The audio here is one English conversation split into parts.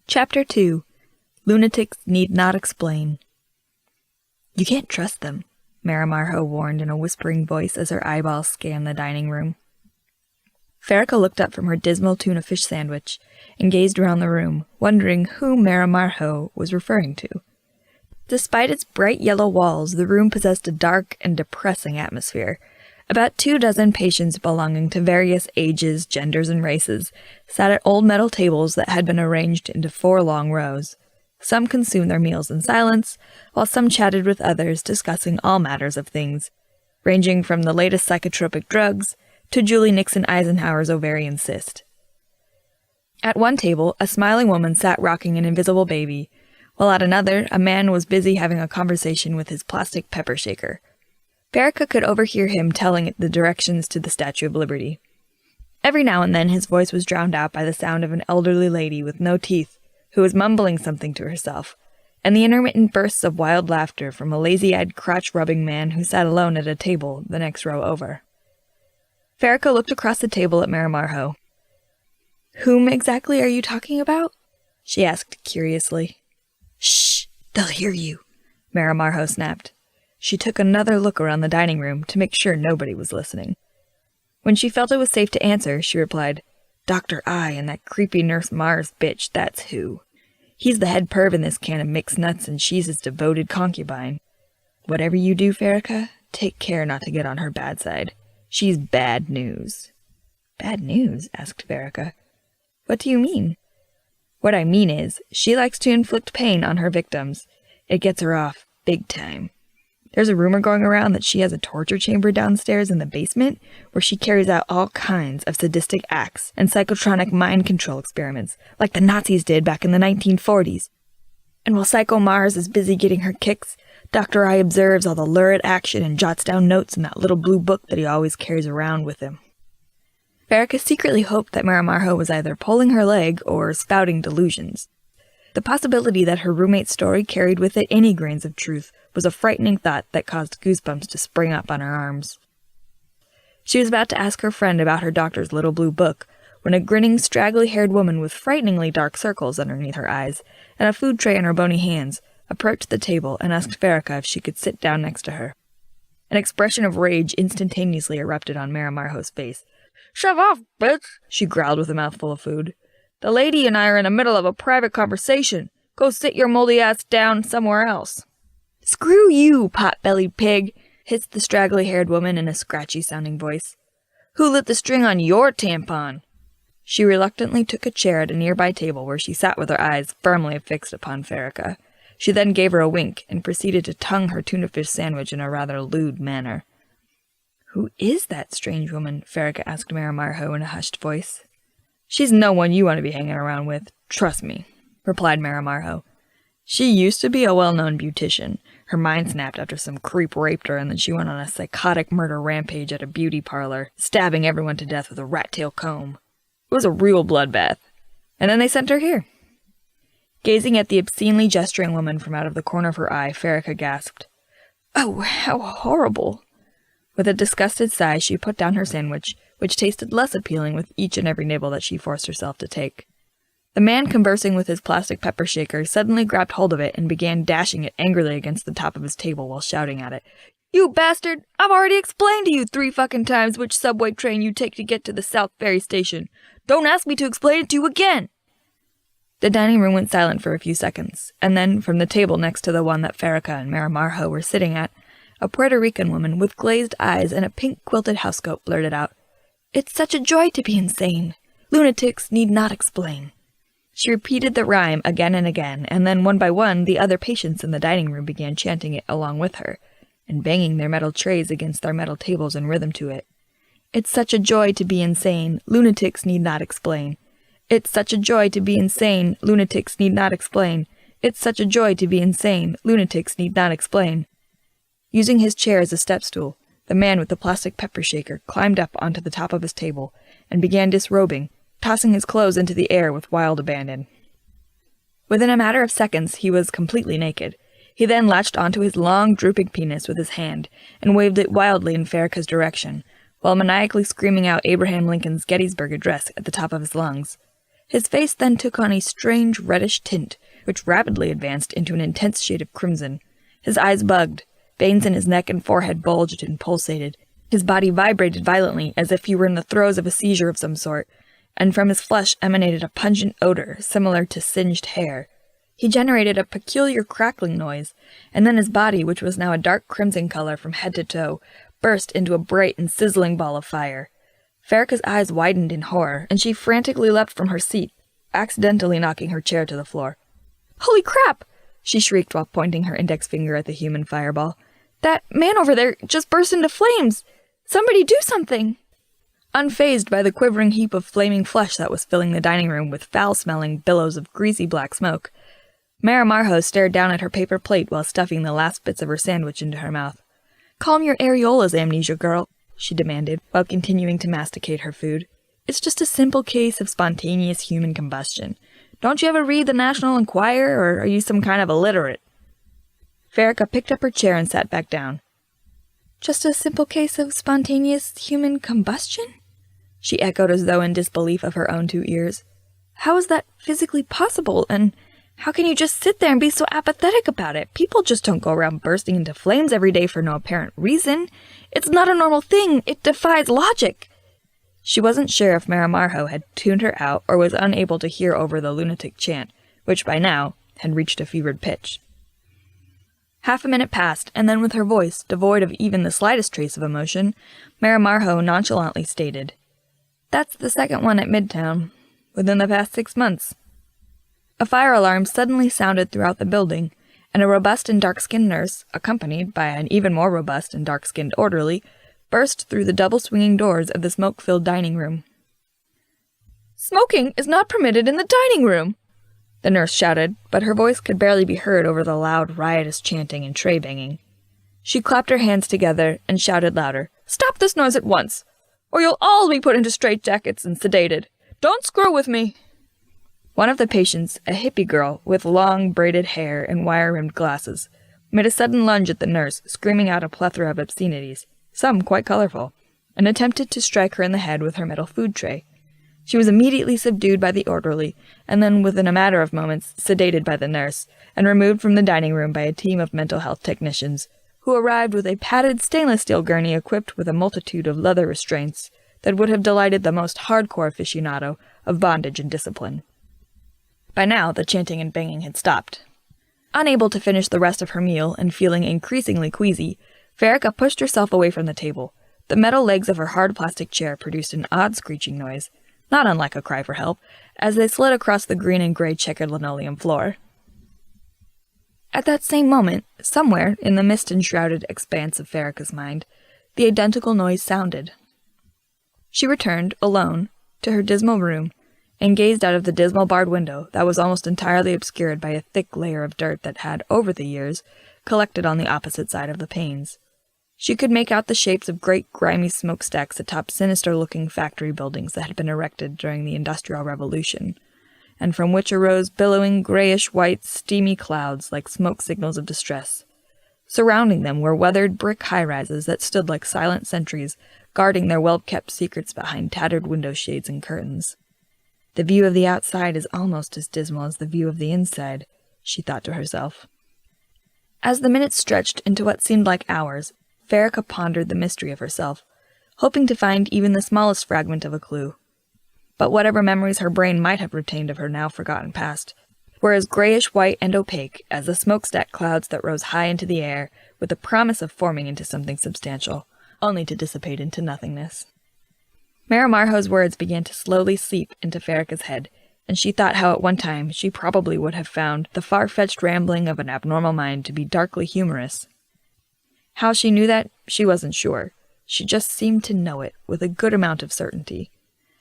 Chapter 2. Lunatics Need Not Explain. "You can't trust them," Maramarho warned in a whispering voice as her eyeballs scanned the dining room. Farika looked up from her dismal tuna fish sandwich and gazed around the room, wondering who Maramarho was referring to. Despite its bright yellow walls, the room possessed a dark and depressing atmosphere. About 24 patients belonging to various ages, genders, and races sat at old metal tables that had been arranged into 4 long rows. Some consumed their meals in silence, while some chatted with others, discussing all matters of things, ranging from the latest psychotropic drugs to Julie Nixon Eisenhower's ovarian cyst. At one table, a smiling woman sat rocking an invisible baby, while at another, a man was busy having a conversation with his plastic pepper shaker. Farika could overhear him telling it the directions to the Statue of Liberty. Every now and then his voice was drowned out by the sound of an elderly lady with no teeth who was mumbling something to herself, and the intermittent bursts of wild laughter from a lazy-eyed, crotch-rubbing man who sat alone at a table the next row over. Farika looked across the table at Maramarho. "Whom exactly are you talking about?" she asked curiously. "Shh! They'll hear you," Maramarho snapped. She took another look around the dining room to make sure nobody was listening. When she felt it was safe to answer, she replied, "Dr. I and that creepy Nurse Mars bitch, that's who. He's the head perv in this can of mixed nuts and she's his devoted concubine. Whatever you do, Farika, take care not to get on her bad side. She's bad news." "Bad news?" asked Farika. "What do you mean?" "What I mean is, she likes to inflict pain on her victims. It gets her off big time. There's a rumor going around that she has a torture chamber downstairs in the basement where she carries out all kinds of sadistic acts and psychotronic mind control experiments, like the Nazis did back in the 1940s. And while Psycho Mars is busy getting her kicks, Dr. I observes all the lurid action and jots down notes in that little blue book that he always carries around with him." Farika secretly hoped that Maramarho was either pulling her leg or spouting delusions. The possibility that her roommate's story carried with it any grains of truth was a frightening thought that caused goosebumps to spring up on her arms. She was about to ask her friend about her doctor's little blue book when a grinning, straggly-haired woman with frighteningly dark circles underneath her eyes and a food tray in her bony hands approached the table and asked Farika if she could sit down next to her. An expression of rage instantaneously erupted on Maramarho's face. "Shove off, bitch!" she growled with a mouthful of food. "The lady and I are in the middle of a private conversation. Go sit your moldy ass down somewhere else." "Screw you, pot-bellied pig," hissed the straggly-haired woman in a scratchy-sounding voice. "Who lit the string on your tampon?" She reluctantly took a chair at a nearby table where she sat with her eyes firmly fixed upon Farika. She then gave her a wink and proceeded to tongue her tuna fish sandwich in a rather lewd manner. "Who is that strange woman?" Farika asked Maramarho in a hushed voice. "She's no one you want to be hanging around with, trust me," replied Maramarho. "She used to be a well-known beautician. Her mind snapped after some creep raped her, and then she went on a psychotic murder rampage at a beauty parlor, stabbing everyone to death with a rat-tail comb. It was a real bloodbath. And then they sent her here." Gazing at the obscenely gesturing woman from out of the corner of her eye, Farika gasped, "Oh, how horrible!" With a disgusted sigh, she put down her sandwich, which tasted less appealing with each and every nibble that she forced herself to take. The man conversing with his plastic pepper shaker suddenly grabbed hold of it and began dashing it angrily against the top of his table while shouting at it. "You bastard! I've already explained to you 3 fucking times which subway train you take to get to the South Ferry Station. Don't ask me to explain it to you again!" The dining room went silent for a few seconds, and then, from the table next to the one that Farika and Maramarho were sitting at, a Puerto Rican woman with glazed eyes and a pink quilted housecoat blurted out, "It's such a joy to be insane. Lunatics need not explain." She repeated the rhyme again and again, and then one by one the other patients in the dining room began chanting it along with her, and banging their metal trays against their metal tables in rhythm to it. "It's such a joy to be insane. Lunatics need not explain. It's such a joy to be insane. Lunatics need not explain. It's such a joy to be insane. Lunatics need not explain." Using his chair as a step stool, the man with the plastic pepper shaker climbed up onto the top of his table and began disrobing, tossing his clothes into the air with wild abandon. Within a matter of seconds, he was completely naked. He then latched onto his long, drooping penis with his hand and waved it wildly in Farika's direction, while maniacally screaming out Abraham Lincoln's Gettysburg Address at the top of his lungs. His face then took on a strange reddish tint, which rapidly advanced into an intense shade of crimson. His eyes bugged, veins in his neck and forehead bulged and pulsated. His body vibrated violently as if he were in the throes of a seizure of some sort, and from his flesh emanated a pungent odor similar to singed hair. He generated a peculiar crackling noise, and then his body, which was now a dark crimson color from head to toe, burst into a bright and sizzling ball of fire. Farika's eyes widened in horror, and she frantically leapt from her seat, accidentally knocking her chair to the floor. "Holy crap!" she shrieked while pointing her index finger at the human fireball. "That man over there just burst into flames! Somebody do something!" Unfazed by the quivering heap of flaming flesh that was filling the dining room with foul-smelling billows of greasy black smoke, Maramarho stared down at her paper plate while stuffing the last bits of her sandwich into her mouth. "Calm your areolas, Amnesia girl," she demanded, while continuing to masticate her food. "It's just a simple case of spontaneous human combustion. Don't you ever read the National Enquirer, or are you some kind of illiterate?" Farika picked up her chair and sat back down. "Just a simple case of spontaneous human combustion?" she echoed as though in disbelief of her own two ears. "How is that physically possible, and how can you just sit there and be so apathetic about it? People just don't go around bursting into flames every day for no apparent reason. It's not a normal thing. It defies logic." She wasn't sure if Maramarho had tuned her out or was unable to hear over the lunatic chant, which by now had reached a fevered pitch. Half a minute passed, and then with her voice, devoid of even the slightest trace of emotion, Maramarho nonchalantly stated, "That's the second one at Midtown, within the past 6 months." A fire alarm suddenly sounded throughout the building, and a robust and dark-skinned nurse, accompanied by an even more robust and dark-skinned orderly, burst through the double-swinging doors of the smoke-filled dining room. "Smoking is not permitted in the dining room!" the nurse shouted, but her voice could barely be heard over the loud, riotous chanting and tray-banging. She clapped her hands together and shouted louder, "Stop this noise at once, or you'll all be put into straitjackets and sedated! Don't screw with me!" One of the patients, a hippie girl with long, braided hair and wire-rimmed glasses, made a sudden lunge at the nurse, screaming out a plethora of obscenities, some quite colorful, and attempted to strike her in the head with her metal food tray. She was immediately subdued by the orderly, and then, within a matter of moments, sedated by the nurse, and removed from the dining room by a team of mental health technicians, who arrived with a padded stainless steel gurney equipped with a multitude of leather restraints that would have delighted the most hardcore aficionado of bondage and discipline. By now, the chanting and banging had stopped. Unable to finish the rest of her meal and feeling increasingly queasy, Farika pushed herself away from the table. The metal legs of her hard plastic chair produced an odd screeching noise, not unlike a cry for help, as they slid across the green and gray checkered linoleum floor. At that same moment, somewhere in the mist-enshrouded expanse of Farika's mind, the identical noise sounded. She returned, alone, to her dismal room, and gazed out of the dismal barred window that was almost entirely obscured by a thick layer of dirt that had, over the years, collected on the opposite side of the panes. She could make out the shapes of great grimy smokestacks atop sinister-looking factory buildings that had been erected during the Industrial Revolution, and from which arose billowing grayish-white, steamy clouds like smoke signals of distress. Surrounding them were weathered brick high-rises that stood like silent sentries, guarding their well-kept secrets behind tattered window shades and curtains. "The view of the outside is almost as dismal as the view of the inside," she thought to herself. As the minutes stretched into what seemed like hours, Farika pondered the mystery of herself, hoping to find even the smallest fragment of a clue. But whatever memories her brain might have retained of her now forgotten past were as grayish-white and opaque as the smokestack clouds that rose high into the air with the promise of forming into something substantial, only to dissipate into nothingness. Maramarho's words began to slowly seep into Farika's head, and she thought how at one time she probably would have found the far-fetched rambling of an abnormal mind to be darkly humorous. How she knew that, she wasn't sure. She just seemed to know it, with a good amount of certainty.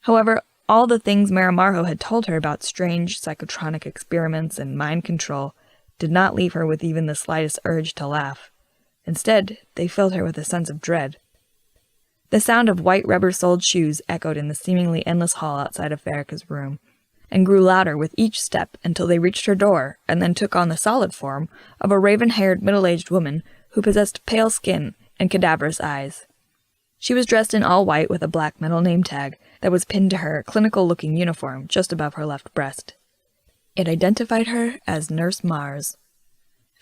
However, all the things Maramarho had told her about strange psychotronic experiments and mind control did not leave her with even the slightest urge to laugh. Instead, they filled her with a sense of dread. The sound of white rubber-soled shoes echoed in the seemingly endless hall outside of Farika's room, and grew louder with each step until they reached her door, and then took on the solid form of a raven-haired middle-aged woman who possessed pale skin and cadaverous eyes. She was dressed in all white with a black metal name tag, that was pinned to her clinical-looking uniform just above her left breast. It identified her as Nurse Mars.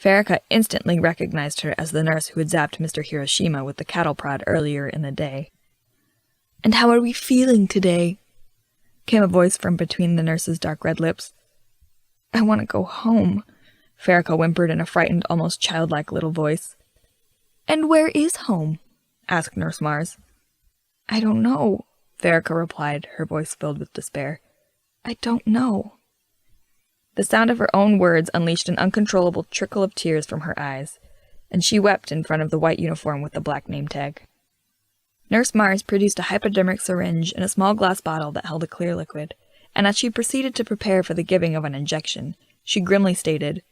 Farika instantly recognized her as the nurse who had zapped Mr. Hiroshima with the cattle prod earlier in the day. "And how are we feeling today?" came a voice from between the nurse's dark red lips. "I want to go home," Farika whimpered in a frightened, almost childlike little voice. "And where is home?" asked Nurse Mars. "I don't know," Farika replied, her voice filled with despair. "I don't know." The sound of her own words unleashed an uncontrollable trickle of tears from her eyes, and she wept in front of the white uniform with the black name tag. Nurse Mars produced a hypodermic syringe and a small glass bottle that held a clear liquid, and as she proceeded to prepare for the giving of an injection, she grimly stated,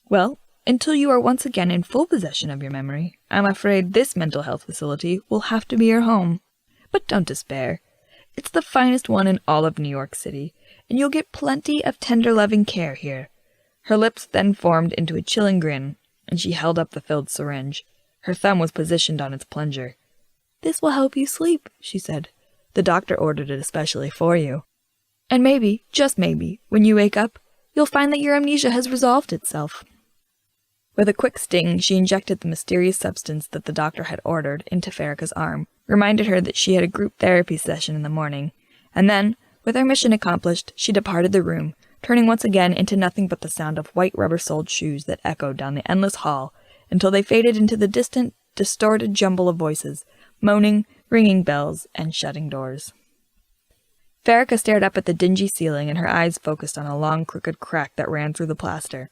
"Well, until you are once again in full possession of your memory, I'm afraid this mental health facility will have to be your home. But don't despair. It's the finest one in all of New York City, and you'll get plenty of tender loving care here." Her lips then formed into a chilling grin, and she held up the filled syringe. Her thumb was positioned on its plunger. "This will help you sleep," she said. "The doctor ordered it especially for you. And maybe, just maybe, when you wake up, you'll find that your amnesia has resolved itself." With a quick sting, she injected the mysterious substance that the doctor had ordered into Farika's arm, reminded her that she had a group therapy session in the morning, and then, with her mission accomplished, she departed the room, turning once again into nothing but the sound of white rubber-soled shoes that echoed down the endless hall until they faded into the distant, distorted jumble of voices, moaning, ringing bells, and shutting doors. Farika stared up at the dingy ceiling, and her eyes focused on a long, crooked crack that ran through the plaster.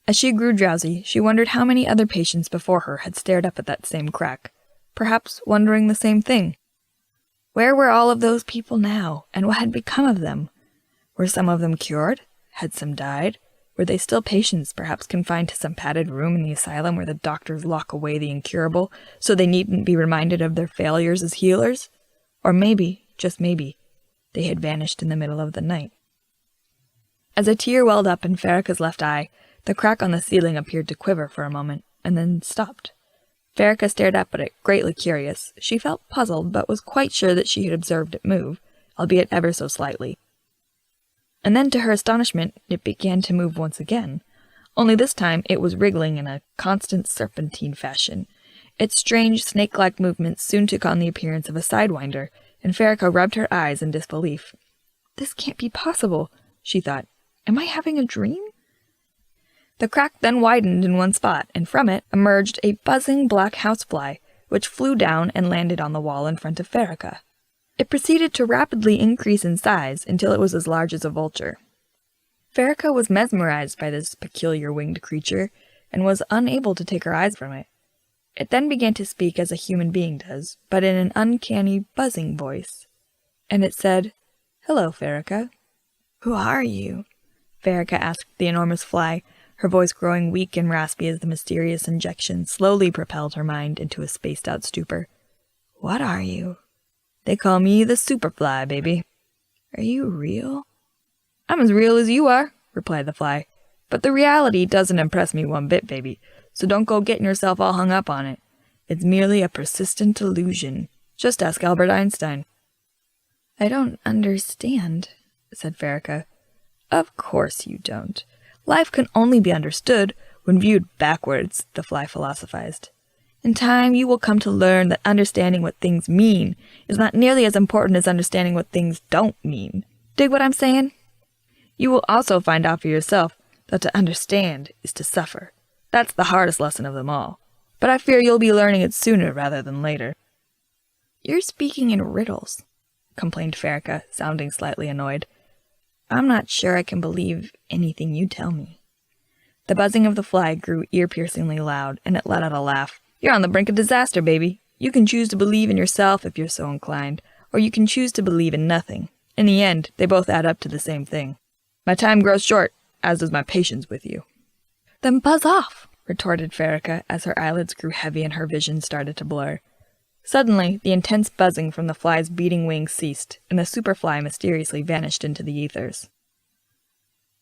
As she grew drowsy, she wondered how many other patients before her had stared up at that same crack, perhaps wondering the same thing. Where were all of those people now, and what had become of them? Were some of them cured? Had some died? Were they still patients, perhaps confined to some padded room in the asylum where the doctors lock away the incurable, so they needn't be reminded of their failures as healers? Or maybe, just maybe, they had vanished in the middle of the night. As a tear welled up in Farika's left eye, the crack on the ceiling appeared to quiver for a moment, and then stopped. Farika stared up at it, greatly curious. She felt puzzled, but was quite sure that she had observed it move, albeit ever so slightly. And then, to her astonishment, it began to move once again, only this time it was wriggling in a constant serpentine fashion. Its strange, snake-like movements soon took on the appearance of a sidewinder, and Farika rubbed her eyes in disbelief. "This can't be possible," she thought. "Am I having a dream?" The crack then widened in one spot, and from it emerged a buzzing black housefly, which flew down and landed on the wall in front of Farika. It proceeded to rapidly increase in size until it was as large as a vulture. Farika was mesmerized by this peculiar winged creature, and was unable to take her eyes from it. It then began to speak as a human being does, but in an uncanny, buzzing voice. And it said, "Hello, Farika." "Who are you?" Farika asked the enormous fly, her voice growing weak and raspy as the mysterious injection slowly propelled her mind into a spaced-out stupor. "What are you?" "They call me the Superfly, baby." "Are you real?" "I'm as real as you are," replied the fly. "But the reality doesn't impress me one bit, baby, so don't go getting yourself all hung up on it. It's merely a persistent illusion. Just ask Albert Einstein." "I don't understand," said Farika. "Of course you don't. Life can only be understood when viewed backwards," the fly philosophized. "In time, you will come to learn that understanding what things mean is not nearly as important as understanding what things don't mean. Dig what I'm saying? You will also find out for yourself that to understand is to suffer. That's the hardest lesson of them all. But I fear you'll be learning it sooner rather than later." "You're speaking in riddles," complained Farika, sounding slightly annoyed. "I'm not sure I can believe anything you tell me." The buzzing of the fly grew ear-piercingly loud, and it let out a laugh. "You're on the brink of disaster, baby. You can choose to believe in yourself if you're so inclined, or you can choose to believe in nothing. In the end, they both add up to the same thing. My time grows short, as does my patience with you." "Then buzz off," retorted Farika, as her eyelids grew heavy and her vision started to blur. Suddenly, the intense buzzing from the fly's beating wings ceased, and the superfly mysteriously vanished into the ethers.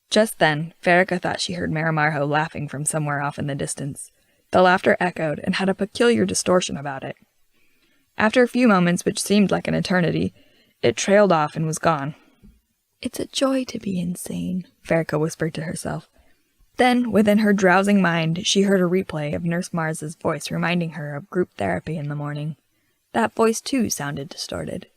Just then, Farika thought she heard Marimarho laughing from somewhere off in the distance. The laughter echoed and had a peculiar distortion about it. After a few moments, which seemed like an eternity, It trailed off and was gone. "It's a joy to be insane," Farika whispered to herself. Then, within her drowsing mind, she heard a replay of Nurse Mars's voice reminding her of group therapy in the morning. That voice, too, sounded distorted.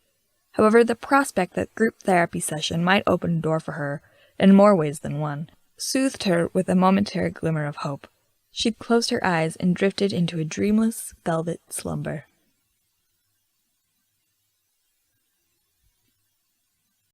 However, the prospect that group therapy session might open a door for her, in more ways than one, soothed her with a momentary glimmer of hope. She'd closed her eyes and drifted into a dreamless, velvet slumber.